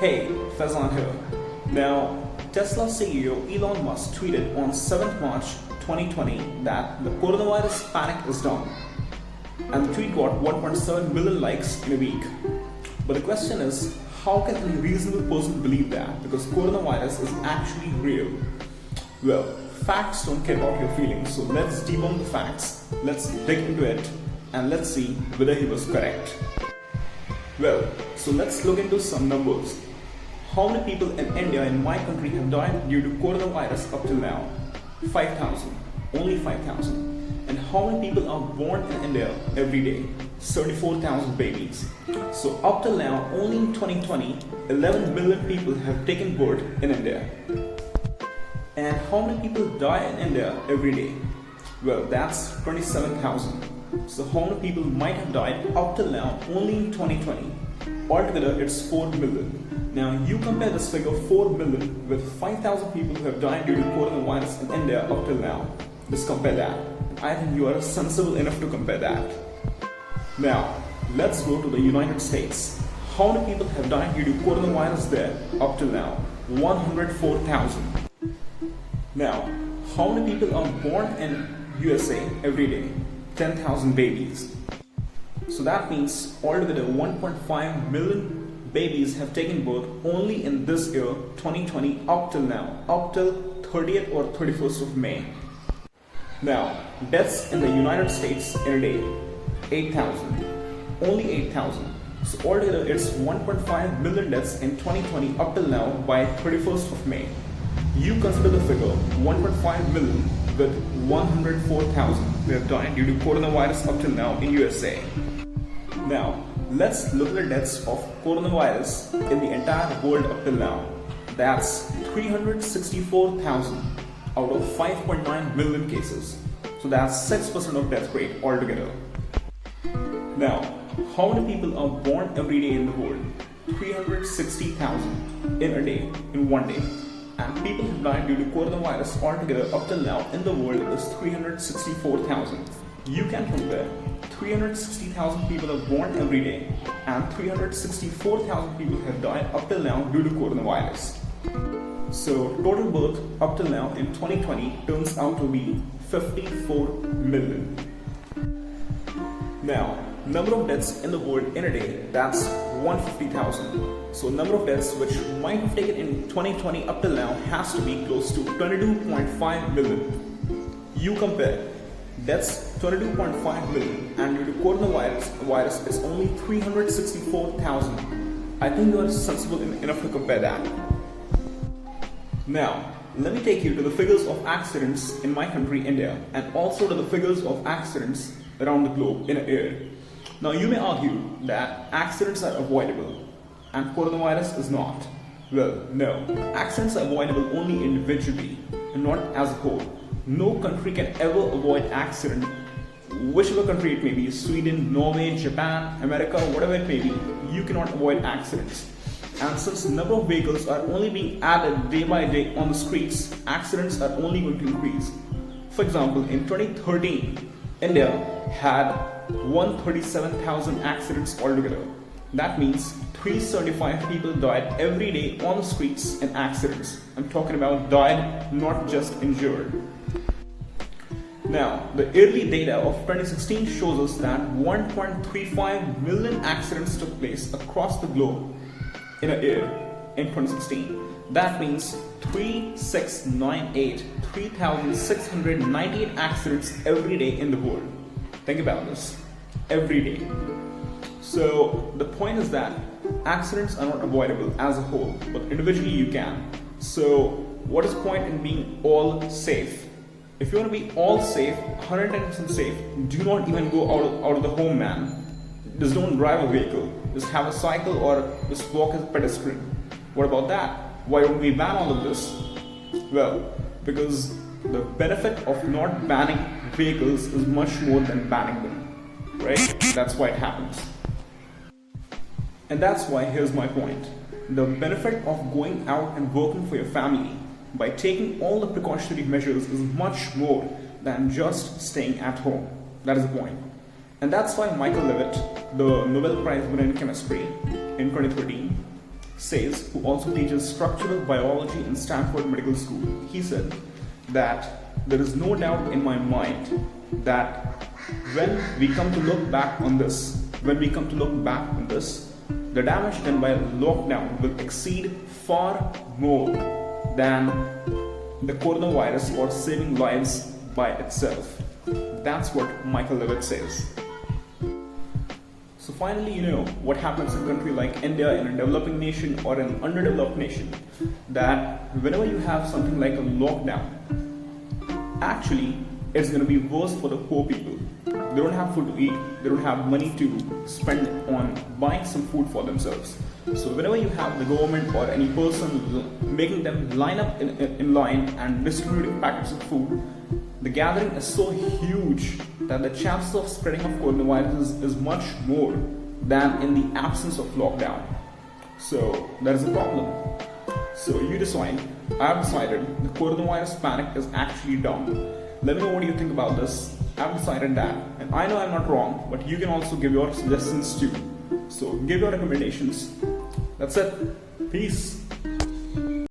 Hey, Fazan here. Now, Tesla CEO Elon Musk tweeted on 7th March 2020 that the coronavirus panic is done. And the tweet got 1.7 million likes in a week. But the question is, how can any reasonable person believe that? Because coronavirus is actually real. Well, facts don't care about your feelings, so let's debunk the facts, let's dig into it, and let's see whether he was correct. Well, so let's look into some numbers. How many people in India, in my country, have died due to coronavirus up till now? 5,000. Only 5,000. And how many people are born in India every day? 74,000 babies. So up till now, only in 2020, 11 million people have taken birth in India. And how many people die in India every day? Well, that's 27,000. So how many people might have died up till now only in 2020? Altogether, it's 4 million. Now, you compare this figure 4 million with 5,000 people who have died due to coronavirus in India up till now. Just compare that. I think you are sensible enough to compare that. Now, let's go to the United States. How many people have died due to coronavirus there up till now? 104,000. Now, how many people are born in USA every day? 10,000 babies. So that means altogether 1.5 million babies have taken birth only in this year 2020 up till now, up till 30th or 31st of May. Now, deaths in the United States in a day, 8,000. Only 8,000. So altogether it's 1.5 million deaths in 2020 up till now by 31st of May. You consider the figure 1.5 million with 104,000 who have died due to coronavirus up till now in USA. Now, let's look at the deaths of coronavirus in the entire world up till now. That's 364,000 out of 5.9 million cases. So that's 6% of death rate altogether. Now, how many people are born every day in the world? 360,000 in a day, in one day. And people who died due to coronavirus altogether up till now in the world is 364,000. You can compare 360,000 people are born every day and 364,000 people have died up till now due to coronavirus. So total birth up till now in 2020 turns out to be 54 million. Now, number of deaths in the world in a day, that's 150,000. So number of deaths which might have taken in 2020 up till now has to be close to 22.5 million. You compare deaths 22.5 million and due to coronavirus is only 364,000. I think you are sensible enough to compare that. Now, let me take you to the figures of accidents in my country, India, and also to the figures of accidents around the globe in a year. Now, you may argue that accidents are avoidable and coronavirus is not. Well, no. Accidents are avoidable only individually and not as a whole. No country can ever avoid accident, whichever country it may be, Sweden, Norway, Japan, America, whatever it may be, you cannot avoid accidents. And since the number of vehicles are only being added day by day on the streets, accidents are only going to increase. For example, in 2013, India had 137,000 accidents altogether. That means 375 people died every day on the streets in accidents. I'm talking about died, not just injured. Now, the yearly data of 2016 shows us that 1.35 million accidents took place across the globe in a year in 2016. That means 3,698 accidents every day in the world. Think about this. Every day. So the point is that accidents are not avoidable as a whole, but individually you can. So what is the point in being all safe? If you want to be all safe, 110% safe, do not even go out of the home, man. Just don't drive a vehicle. Just have a cycle or just walk as a pedestrian. What about that? Why don't we ban all of this? Well, because the benefit of not banning vehicles is much more than banning them. Right? That's why it happens. And that's why here's my point. The benefit of going out and working for your family by taking all the precautionary measures is much more than just staying at home. That is the point. And that's why Michael Levitt, the Nobel Prize winner in chemistry in 2013, says, who also teaches structural biology in Stanford Medical School. He said that there is no doubt in my mind that when we come to look back on this, the damage done by lockdown will exceed far more than the coronavirus or saving lives by itself. That's what Michael Levitt says. So finally, what happens in a country like India, in a developing nation or an underdeveloped nation, that whenever you have something like a lockdown, actually it's going to be worse for the poor people. They don't have food to eat, they don't have money to spend on buying some food for themselves. So whenever you have the government or any person making them line up in line and distributing packets of food, the gathering is so huge that the chances of spreading of coronavirus is much more than in the absence of lockdown. So that is a problem. So you decide. I have decided the coronavirus panic is actually dumb. Let me know what you think about this. I've decided that, and I know I'm not wrong, but you can also give your suggestions too. So give your recommendations. That's it. Peace.